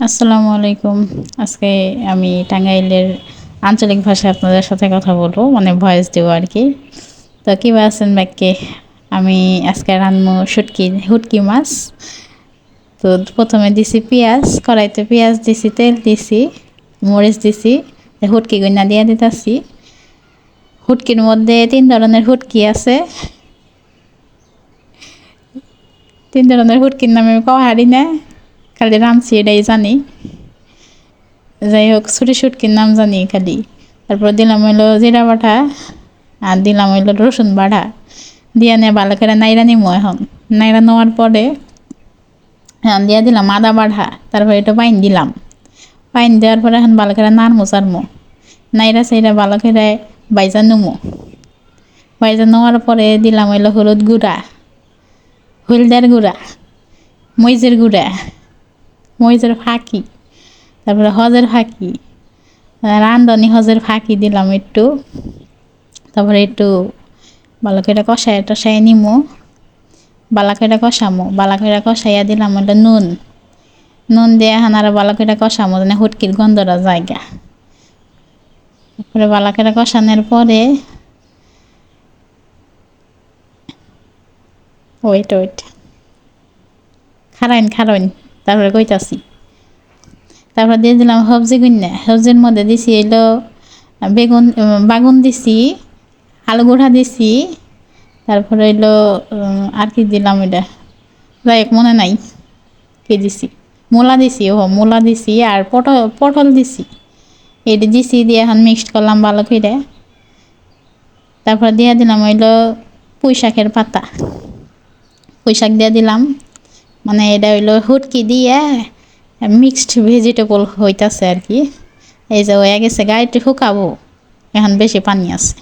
আসসালামু আলাইকুম। আজকে আমি টাঙ্গাইলের আঞ্চলিক ভাষায় আপনাদের সাথে কথা বলবো, মানে ভয়েস দেবো আর কি। তো কিবা আছেন ব্যাগকে? আমি আজকে রান্না হুটকি মাছ। তো প্রথমে দিছি পেঁয়াজ, কড়াইতে পেঁয়াজ দিছি, তেল দিছি, মরিচ দিছি, হুটকি গইনা দিয়ে দিতেছি। হুটকির মধ্যে তিন ধরনের হুটকি আছে। তিন ধরনের হুটকির নামে আমি কওয়া হারি না, খালি রাঁধছি এটাই জানি। যাই হোক, ছুটি শুটকির নাম জানি খালি। তারপর দিলাম হইলো জিরা বাটা, আর দিলাম হইলো রসুন বাটা, দিয়ে নিয়ে ভালো করে নাইরা নিমো। এখন নাইরা নেওয়ার পরে এখন দিয়ে দিলাম আদা বাটা, তারপরে এটা পাইন দিলাম। পাইন দেওয়ার পরে এখন ভালো করে নাড়মো চাড়মো, নাইরা সাইরা ভালো করে বাইজা নেমো। বাইজা নেওয়ার পরে দিলাম হইলো হলুদ গুঁড়া, হলদের গুঁড়া, মরিচের গুঁড়া, মরিচের ফাঁকি, তারপরে হজের ফাঁকি, রান্ধনি হজের ফাঁকি দিলাম একটু। তারপরে একটু ভালো করে কষায় টষায় নিমু, বালা করে কষামো, বালা করে কষাইয়া দিলাম ওটা নুন। নুন দিয়ে এখন আরো বালা করে কষামো, মানে হুটকির গন্ধটা জায়গা। তারপরে বালা করে কষানোর পরে ওয়েট খারাইন, তারপরে কইতাছি। তারপর দিয়ে দিলাম সবজি গুন্না, সবজির মধ্যে দিছি এলো বেগুন, বাগুন দিছি, আলু গুঁড়া দিছি, তারপরে এলো আর কি দিলাম, এটা যাই হোক মনে নাই কি দিছি। মূলা দিছি, মূলা দিছি, আর পটল দিছি। এটা দিছি, দিয়ে এখন মিক্সড করলাম ভালো করে। তারপর দিয়ে দিলাম হইলো পুঁই শাকের পাতা, পুঁই শাক দিয়ে দিলাম। মানে এটা হইলো হুটকি দিয়ে মিক্সড ভেজিটেবল হইতাছে আর কি। এই যে হয়ে গেছে, গাড়িতে শুকাবো, এখন বেশি পানি আছে।